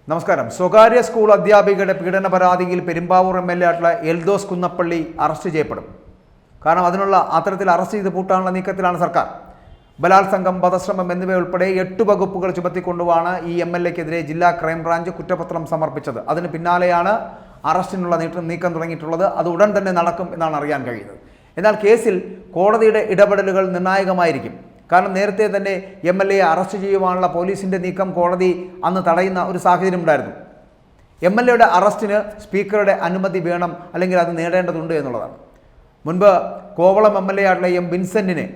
നമസ്കാരം. സ്വകാര്യ സ്കൂൾ അധ്യാപികയുടെ പീഡന പരാതിയിൽ പെരുമ്പാവൂർ എം എൽ എ ആയിട്ടുള്ള എൽദോസ് കുന്നപ്പള്ളി അറസ്റ്റ് ചെയ്യപ്പെടും. കാരണം അത്തരത്തിൽ അറസ്റ്റ് ചെയ്ത് പൂട്ടാനുള്ള നീക്കത്തിലാണ് സർക്കാർ. ബലാത്സംഗം, വധശ്രമം എന്നിവയുൾപ്പെടെ 8 വകുപ്പുകൾ ചുമത്തിക്കൊണ്ടുമാണ് ഈ എം എൽ എക്കെതിരെ ജില്ലാ ക്രൈംബ്രാഞ്ച് കുറ്റപത്രം സമർപ്പിച്ചത്. അതിന് പിന്നാലെയാണ് അറസ്റ്റിനുള്ള നീക്കം തുടങ്ങിയിട്ടുള്ളത്. അത് ഉടൻ തന്നെ നടക്കും എന്നാണ് അറിയാൻ കഴിയുന്നത്. എന്നാൽ കേസിൽ കോടതിയുടെ ഇടപെടലുകൾ നിർണായകമായിരിക്കും. കാരണം നേരത്തെ തന്നെ എം എൽ എയെ അറസ്റ്റ് ചെയ്യുവാനുള്ള പോലീസിൻ്റെ നീക്കം കോടതി അന്ന് തടയുന്ന ഒരു സാഹചര്യം ഉണ്ടായിരുന്നു. എം എൽ എയുടെ അറസ്റ്റിന് സ്പീക്കറുടെ അനുമതി വേണം, അല്ലെങ്കിൽ അത് നേടേണ്ടതുണ്ട് എന്നുള്ളതാണ്. മുൻപ് കോവളം എം എൽ എ ആയിട്ടുള്ള എം വിൻസെന്റിനെ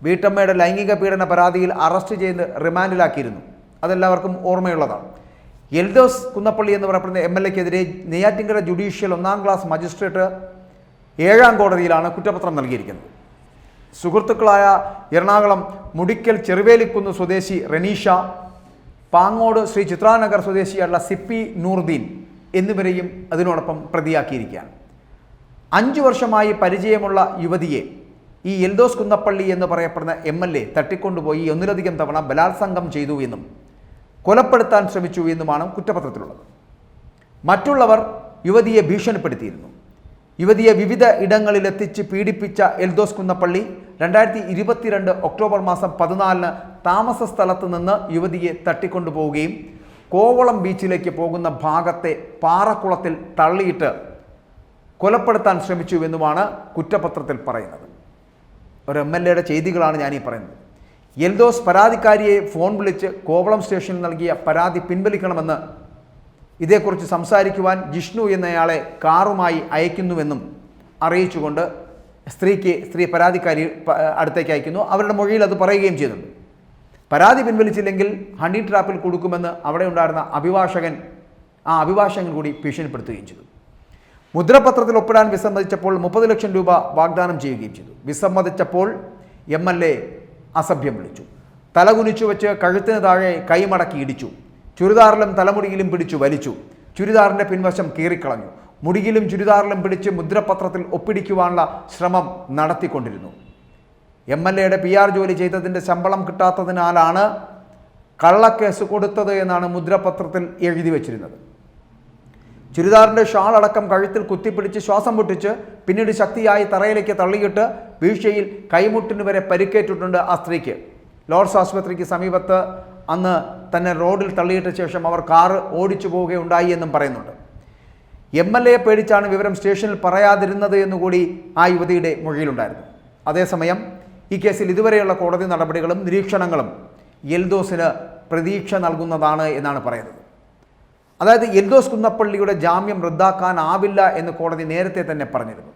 വീട്ടമ്മയുടെ ലൈംഗിക പീഡന പരാതിയിൽ അറസ്റ്റ് ചെയ്ത് റിമാൻഡിലാക്കിയിരുന്നു. അതെല്ലാവർക്കും ഓർമ്മയുള്ളതാണ്. എൽദോസ് കുന്നപ്പള്ളി എന്ന് പറയപ്പെടുന്ന എം എൽ എക്കെതിരെ നെയ്യാറ്റിൻകര ജുഡീഷ്യൽ 1ാം ക്ലാസ് മജിസ്ട്രേറ്റ് 7ാം കോടതിയിലാണ് കുറ്റപത്രം നൽകിയിരിക്കുന്നത്. സുഹൃത്തുക്കളായ എറണാകുളം മുടിക്കൽ ചെറുവേലിക്കുന്ന് സ്വദേശി റെനീഷ, പാങ്ങോട് ശ്രീ ചിത്രാനഗർ സ്വദേശിയായിട്ടുള്ള സിപ്പി നൂർദീൻ എന്നിവരെയും അതിനോടൊപ്പം പ്രതിയാക്കിയിരിക്കുകയാണ്. 5 വർഷമായി പരിചയമുള്ള യുവതിയെ ഈ എൽദോസ് കുന്നപ്പള്ളി എന്ന് പറയപ്പെടുന്ന എം എൽ എ തട്ടിക്കൊണ്ടുപോയി 1ലധികം തവണ ബലാത്സംഗം ചെയ്തു എന്നും കൊലപ്പെടുത്താൻ ശ്രമിച്ചു എന്നുമാണ് കുറ്റപത്രത്തിലുള്ളത്. മറ്റുള്ളവർ യുവതിയെ ഭീഷണിപ്പെടുത്തിയിരുന്നു. യുവതിയെ വിവിധ ഇടങ്ങളിലെത്തിച്ച് പീഡിപ്പിച്ച എൽദോസ് കുന്നപ്പള്ളി 2022 ഒക്ടോബർ മാസം 14 താമസ സ്ഥലത്ത് നിന്ന് യുവതിയെ തട്ടിക്കൊണ്ടുപോവുകയും കോവളം ബീച്ചിലേക്ക് പോകുന്ന ഭാഗത്തെ പാറക്കുളത്തിൽ തള്ളിയിട്ട് കൊലപ്പെടുത്താൻ ശ്രമിച്ചു എന്നുമാണ് കുറ്റപത്രത്തിൽ പറയുന്നത്. ഒരു എം എൽ എയുടെ ചെയ്തികളാണ് ഞാനീ പറയുന്നത്. എൽദോസ് പരാതിക്കാരിയെ ഫോൺ വിളിച്ച് കോവളം സ്റ്റേഷനിൽ നൽകിയ പരാതി പിൻവലിക്കണമെന്ന്, ഇതേക്കുറിച്ച് സംസാരിക്കുവാൻ ജിഷ്ണു എന്നയാളെ കാറുമായി അയക്കുന്നുവെന്നും അറിയിച്ചുകൊണ്ട് സ്ത്രീ പരാതിക്കാരി അടുത്തേക്ക് അയക്കുന്നു. അവരുടെ മൊഴിയിൽ അത് പറയുകയും ചെയ്യുന്നുണ്ട്. പരാതി പിൻവലിച്ചില്ലെങ്കിൽ ഹണി ട്രാപ്പിൽ കൊടുക്കുമെന്ന് അവിടെ ഉണ്ടായിരുന്ന അഭിഭാഷകൻ കൂടി ഭീഷണിപ്പെടുത്തുകയും ചെയ്തു. മുദ്രപത്രത്തിൽ ഒപ്പിടാൻ വിസമ്മതിച്ചപ്പോൾ 30 ലക്ഷം രൂപ വാഗ്ദാനം ചെയ്യുകയും ചെയ്തു. വിസമ്മതിച്ചപ്പോൾ എം എൽ എ അസഭ്യം വിളിച്ചു. തലകുനിച്ചു വെച്ച് കഴുത്തിന് താഴെ കൈമടക്കി ഇടിച്ചു. ചുരിദാറിലും തലമുടിയിലും പിടിച്ചു വലിച്ചു. ചുരിദാറിൻ്റെ പിൻവശം കീറിക്കളഞ്ഞു. മുടിയിലും ചുരിദാറിലും പിടിച്ച് മുദ്രപത്രത്തിൽ ഒപ്പിടിക്കുവാനുള്ള ശ്രമം നടത്തിക്കൊണ്ടിരുന്നു. എം എൽ എയുടെ PR ജോലി ചെയ്തതിൻ്റെ ശമ്പളം കിട്ടാത്തതിനാലാണ് കള്ളക്കേസ് കൊടുത്തത് എന്നാണ് മുദ്രപത്രത്തിൽ എഴുതി വച്ചിരുന്നത്. ചുരിദാറിൻ്റെ ഷാൾ അടക്കം കഴുത്തിൽ കുത്തിപ്പിടിച്ച് ശ്വാസം മുട്ടിച്ച് പിന്നീട് ശക്തിയായി തറയിലേക്ക് തള്ളിയിട്ട് വീഴ്ചയിൽ കൈമുട്ടിന് വരെ പരിക്കേറ്റിട്ടുണ്ട് ആ സ്ത്രീക്ക്. ലോർഡ്സ് ആശുപത്രിക്ക് സമീപത്ത് അന്ന് തന്നെ റോഡിൽ തള്ളിയിട്ട ശേഷം അവർ കാറ് ഓടിച്ചു പോവുകയുണ്ടായി എന്നും പറയുന്നുണ്ട്. എം എൽ എയെ പേടിച്ചാണ് വിവരം സ്റ്റേഷനിൽ പറയാതിരുന്നത് എന്നുകൂടി ആ യുവതിയുടെ മൊഴിയിലുണ്ടായിരുന്നു. അതേസമയം ഈ കേസിൽ ഇതുവരെയുള്ള കോടതി നടപടികളും നിരീക്ഷണങ്ങളും എൽദോസിന് പ്രതീക്ഷ നൽകുന്നതാണ് എന്നാണ് പറയുന്നത്. അതായത് എൽദോസ് കുന്നപ്പള്ളിയുടെ ജാമ്യം റദ്ദാക്കാനാവില്ല എന്ന് കോടതി നേരത്തെ തന്നെ പറഞ്ഞിരുന്നു.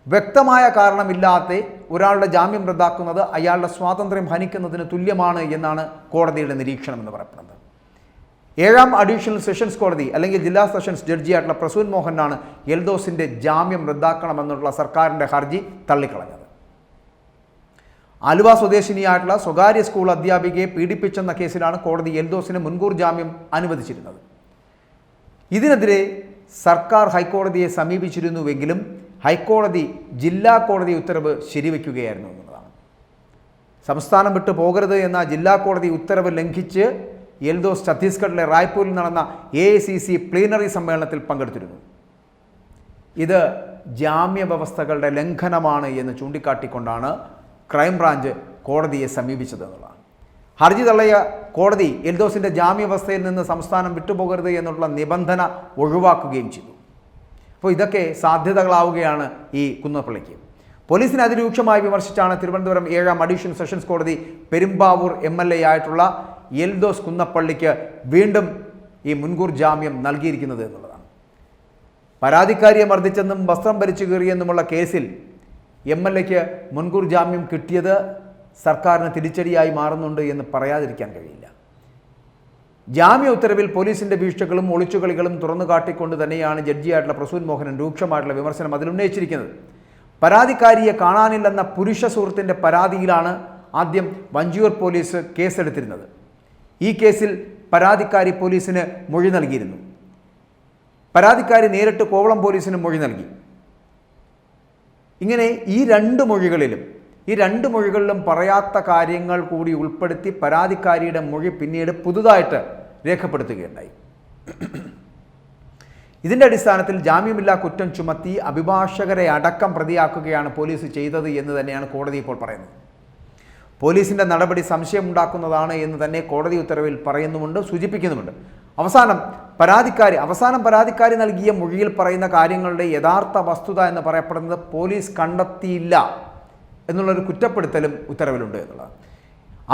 വ്യക്തമായ കാരണമില്ലാത്ത ഒരാളുടെ ജാമ്യം റദ്ദാക്കുന്നത് അയാളുടെ സ്വാതന്ത്ര്യം ഹനിക്കുന്നതിന് തുല്യമാണ് എന്നാണ് കോടതിയുടെ നിരീക്ഷണം എന്ന് പറയപ്പെടുന്നത്. 7ാം അഡീഷണൽ സെഷൻസ് കോടതി അല്ലെങ്കിൽ ജില്ലാ സെഷൻസ് ജഡ്ജിയായിട്ടുള്ള പ്രസൂൻ മോഹനാണ് എൽദോസിൻ്റെ ജാമ്യം റദ്ദാക്കണമെന്നുള്ള സർക്കാരിൻ്റെ ഹർജി തള്ളിക്കളഞ്ഞത്. ആലുവ സ്വദേശിനിയായിട്ടുള്ള സ്വകാര്യ സ്കൂൾ അധ്യാപികയെ പീഡിപ്പിച്ചെന്ന കേസിലാണ് കോടതി എൽദോസിന് മുൻകൂർ ജാമ്യം അനുവദിച്ചിരുന്നത്. ഇതിനെതിരെ സർക്കാർ ഹൈക്കോടതിയെ സമീപിച്ചിരുന്നുവെങ്കിലും ഹൈക്കോടതി ജില്ലാ കോടതി ഉത്തരവ് ശരിവയ്ക്കുകയായിരുന്നു എന്നുള്ളതാണ്. സംസ്ഥാനം വിട്ടു പോകരുത് എന്ന ജില്ലാ കോടതി ഉത്തരവ് ലംഘിച്ച് എൽദോസ് ഛത്തീസ്ഗഡിലെ റായ്പൂരിൽ നടന്ന AICC പ്ലീനറി സമ്മേളനത്തിൽ പങ്കെടുത്തിരുന്നു. ഇത് ജാമ്യ വ്യവസ്ഥകളുടെ ലംഘനമാണ് എന്ന് ചൂണ്ടിക്കാട്ടിക്കൊണ്ടാണ് ക്രൈംബ്രാഞ്ച് കോടതിയെ സമീപിച്ചത് എന്നുള്ളതാണ്. ഹർജി തള്ളിയ കോടതി എൽദോസിൻ്റെ ജാമ്യാവസ്ഥയിൽ നിന്ന് സംസ്ഥാനം വിട്ടുപോകരുത് എന്നുള്ള നിബന്ധന ഒഴിവാക്കുകയും ചെയ്തു. അപ്പോൾ ഇതൊക്കെ സാധ്യതകളാവുകയാണ് ഈ കുന്നപ്പള്ളിക്ക്. പോലീസിനെ അതിരൂക്ഷമായി വിമർശിച്ചാണ് തിരുവനന്തപുരം 7ാം അഡീഷണൽ സെഷൻസ് കോടതി പെരുമ്പാവൂർ MLA ആയിട്ടുള്ള എൽദോസ് കുന്നപ്പള്ളിക്ക് വീണ്ടും ഈ മുൻകൂർ ജാമ്യം നൽകിയിരിക്കുന്നത് എന്നുള്ളതാണ്. പരാതിക്കാരിയെ മർദ്ദിച്ചെന്നും വസ്ത്രം വലിച്ചു കീറിയെന്നുമുള്ള കേസിൽ MLAക്ക് മുൻകൂർ ജാമ്യം കിട്ടിയത് സർക്കാരിന് തിരിച്ചടിയായി മാറുന്നുണ്ട് എന്ന് പറയാതിരിക്കാൻ കഴിയില്ല. ജാമ്യ ഉത്തരവിൽ പോലീസിൻ്റെ വീഴ്ചകളും ഒളിച്ചുകളികളും തുറന്നു കാട്ടിക്കൊണ്ട് തന്നെയാണ് ജഡ്ജിയായിട്ടുള്ള പ്രസൂൻ മോഹനൻ രൂക്ഷമായിട്ടുള്ള വിമർശനം അതിലുന്നയിച്ചിരിക്കുന്നത്. പരാതിക്കാരിയെ കാണാനില്ലെന്ന പുരുഷ സുഹൃത്തിൻ്റെ പരാതിയിലാണ് ആദ്യം വഞ്ചിയൂർ പോലീസ് കേസെടുത്തിരുന്നത്. ഈ കേസിൽ പരാതിക്കാരി പോലീസിന് മൊഴി നൽകിയിരുന്നു. പരാതിക്കാരി നേരിട്ട് കോവളം പോലീസിന് മൊഴി നൽകി. ഇങ്ങനെ ഈ രണ്ട് മൊഴികളിലും പറയാത്ത കാര്യങ്ങൾ കൂടി ഉൾപ്പെടുത്തി പരാതിക്കാരിയുടെ മൊഴി പിന്നീട് പുതുതായിട്ട് രേഖപ്പെടുത്തുകയുണ്ടായി. ഇതിൻ്റെ അടിസ്ഥാനത്തിൽ ജാമ്യമില്ലാ കുറ്റം ചുമത്തി അഭിഭാഷകരെ അടക്കം പ്രതിയാക്കുകയാണ് പോലീസ് ചെയ്തത് എന്ന് തന്നെയാണ് കോടതി ഇപ്പോൾ പറയുന്നത്. പോലീസിൻ്റെ നടപടി സംശയമുണ്ടാക്കുന്നതാണ് എന്ന് തന്നെ കോടതി ഉത്തരവിൽ പറയുന്നുമുണ്ട്, സൂചിപ്പിക്കുന്നുമുണ്ട്. അവസാനം പരാതിക്കാരി നൽകിയ മൊഴിയിൽ പറയുന്ന കാര്യങ്ങളുടെ യഥാർത്ഥ വസ്തുത എന്ന് പറയപ്പെടുന്നത് പോലീസ് കണ്ടെത്തിയില്ല എന്നുള്ളൊരു കുറ്റപ്പെടുത്തലും ഉത്തരവിലുണ്ട് എന്നുള്ളതാണ്.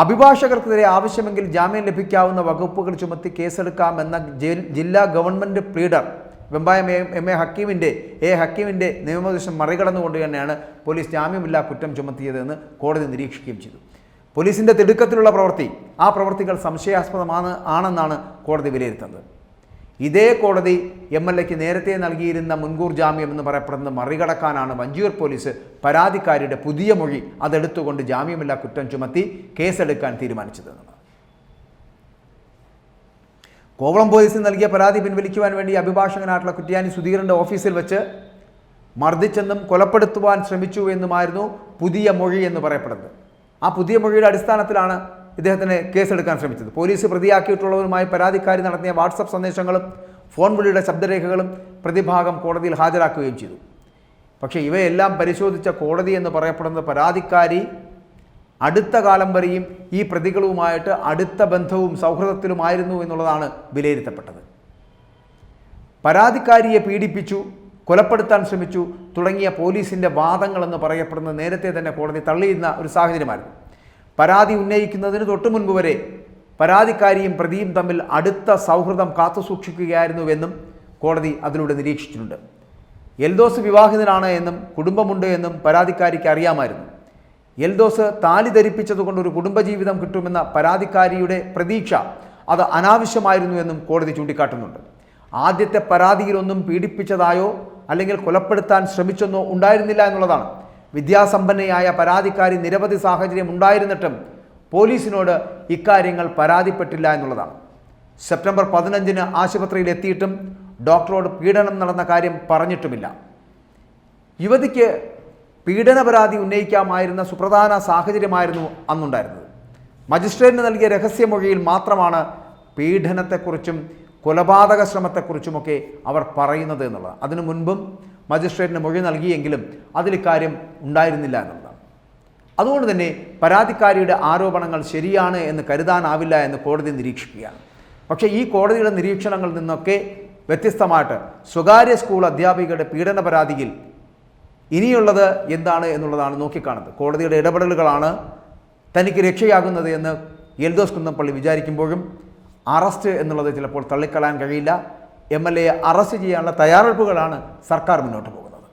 അഭിഭാഷകർക്കെതിരെ ആവശ്യമെങ്കിൽ ജാമ്യം ലഭിക്കാവുന്ന വകുപ്പുകൾ ചുമത്തി കേസെടുക്കാമെന്ന ജില്ലാ ഗവൺമെൻറ് പ്ലീഡർ വെമ്പായം ഹക്കീമിൻ്റെ നിയമനിർദ്ദേശം മറികടന്നുകൊണ്ട് തന്നെയാണ് പോലീസ് ജാമ്യമില്ലാ കുറ്റം ചുമത്തിയതെന്ന് കോടതി നിരീക്ഷിക്കുകയും ചെയ്തു. പോലീസിൻ്റെ തിടുക്കത്തിലുള്ള ആ പ്രവൃത്തികൾ ആണെന്നാണ് കോടതി വിലയിരുത്തുന്നത്. ഇതേ കോടതി MLAക്ക് നേരത്തെ നൽകിയിരുന്ന മുൻകൂർ ജാമ്യം എന്ന് പറയപ്പെടുന്നത് മറികടക്കാനാണ് വഞ്ചിയൂർ പോലീസ് പരാതിക്കാരിയുടെ പുതിയ മൊഴി അതെടുത്തുകൊണ്ട് ജാമ്യമില്ലാ കുറ്റം ചുമത്തി കേസെടുക്കാൻ തീരുമാനിച്ചതെന്നാണ്. കോവളം പോലീസിന് നൽകിയ പരാതി പിൻവലിക്കുവാൻ വേണ്ടി അഭിഭാഷകനായിട്ടുള്ള കുറ്റ്യാനി സുധീറിൻ്റെ ഓഫീസിൽ വെച്ച് മർദ്ദിച്ചെന്നും കൊലപ്പെടുത്തുവാൻ ശ്രമിച്ചു എന്നുമായിരുന്നു പുതിയ മൊഴി എന്ന് പറയപ്പെടുന്നത്. ആ പുതിയ മൊഴിയുടെ അടിസ്ഥാനത്തിലാണ് ഇദ്ദേഹത്തിന് കേസെടുക്കാൻ ശ്രമിച്ചത്. പോലീസ് പ്രതിയാക്കിയിട്ടുള്ളവരുമായി പരാതിക്കാരി നടത്തിയ വാട്സപ്പ് സന്ദേശങ്ങളും ഫോൺ വിളിയുടെ ശബ്ദരേഖകളും പ്രതിഭാഗം കോടതിയിൽ ഹാജരാക്കുകയും ചെയ്തു. പക്ഷേ ഇവയെല്ലാം പരിശോധിച്ച കോടതി എന്ന് പറയപ്പെടുന്നത് പരാതിക്കാരി അടുത്ത കാലം വരെയും ഈ പ്രതികളുമായിട്ട് അടുത്ത ബന്ധവും സൗഹൃദത്തിലുമായിരുന്നു എന്നുള്ളതാണ് വിലയിരുത്തപ്പെട്ടത്. പരാതിക്കാരിയെ പീഡിപ്പിച്ചു, കൊലപ്പെടുത്താൻ ശ്രമിച്ചു തുടങ്ങിയ പോലീസിൻ്റെ വാദങ്ങളെന്ന് പറയപ്പെടുന്നത് നേരത്തെ തന്നെ കോടതി തള്ളിയിരുന്ന ഒരു സാഹചര്യമായിരുന്നു. പരാതി ഉന്നയിക്കുന്നതിന് തൊട്ടു മുൻപ് വരെ പരാതിക്കാരിയും പ്രതിയും തമ്മിൽ അടുത്ത സൗഹൃദം കാത്തുസൂക്ഷിക്കുകയായിരുന്നുവെന്നും കോടതി അതിലൂടെ നിരീക്ഷിച്ചിട്ടുണ്ട്. എൽദോസ് വിവാഹിതനാണ് എന്നും കുടുംബമുണ്ട് എന്നും പരാതിക്കാരിക്ക് അറിയാമായിരുന്നു. എൽദോസ് താലി ധരിപ്പിച്ചതുകൊണ്ട് ഒരു കുടുംബജീവിതം കിട്ടുമെന്ന പരാതിക്കാരിയുടെ പ്രതീക്ഷ അത് അനാവശ്യമായിരുന്നു എന്നും കോടതി ചൂണ്ടിക്കാട്ടുന്നുണ്ട്. ആദ്യത്തെ പരാതിയിലൊന്നും പീഡിപ്പിച്ചതായോ അല്ലെങ്കിൽ കൊലപ്പെടുത്താൻ ശ്രമിച്ചെന്നോ ഉണ്ടായിരുന്നില്ല എന്നുള്ളതാണ്. വിദ്യാസമ്പന്നയായ പരാതിക്കാരി നിരവധി സാഹചര്യം ഉണ്ടായിരുന്നിട്ടും പോലീസിനോട് ഇക്കാര്യങ്ങൾ പരാതിപ്പെട്ടില്ല എന്നുള്ളതാണ്. സെപ്റ്റംബർ 15 ആശുപത്രിയിൽ എത്തിയിട്ടും ഡോക്ടറോട് പീഡനം നടന്ന കാര്യം പറഞ്ഞിട്ടുമില്ല. യുവതിക്ക് പീഡന പരാതി ഉന്നയിക്കാമായിരുന്ന സുപ്രധാന സാഹചര്യമായിരുന്നു അന്നുണ്ടായിരുന്നത്. മജിസ്ട്രേറ്റിന് നൽകിയ രഹസ്യമൊഴിയിൽ മാത്രമാണ് പീഡനത്തെക്കുറിച്ചും കൊലപാതക ശ്രമത്തെക്കുറിച്ചുമൊക്കെ അവർ പറയുന്നത് എന്നുള്ളത്. അതിനു മുൻപും മജിസ്ട്രേറ്റിന് മൊഴി നൽകിയെങ്കിലും അതിൽ കാര്യം ഉണ്ടായിരുന്നില്ല എന്നുള്ളതാണ്. അതുകൊണ്ട് തന്നെ പരാതിക്കാരിയുടെ ആരോപണങ്ങൾ ശരിയാണ് എന്ന് കരുതാനാവില്ല എന്ന് കോടതി നിരീക്ഷിക്കുകയാണ്. പക്ഷേ ഈ കോടതിയുടെ നിരീക്ഷണങ്ങളിൽ നിന്നൊക്കെ വ്യത്യസ്തമായിട്ട് സ്വകാര്യ സ്കൂൾ അധ്യാപികയുടെ പീഡന പരാതിയിൽ ഇനിയുള്ളത് എന്താണ് എന്നുള്ളതാണ് നോക്കിക്കാണുന്നത്. കോടതിയുടെ ഇടപെടലുകളാണ് തനിക്ക് രക്ഷയാകുന്നത് എന്ന് എൽദോസ് കുന്നപ്പള്ളി വിചാരിക്കുമ്പോഴും അറസ്റ്റ് എന്നുള്ളത് ചിലപ്പോൾ തള്ളിക്കളയാൻ കഴിയില്ല. MLAയെ അറസ്റ്റ് ചെയ്യാനുള്ള തയ്യാറെടുപ്പുകളാണ് സർക്കാർ മുന്നോട്ട് പോകുന്നത്.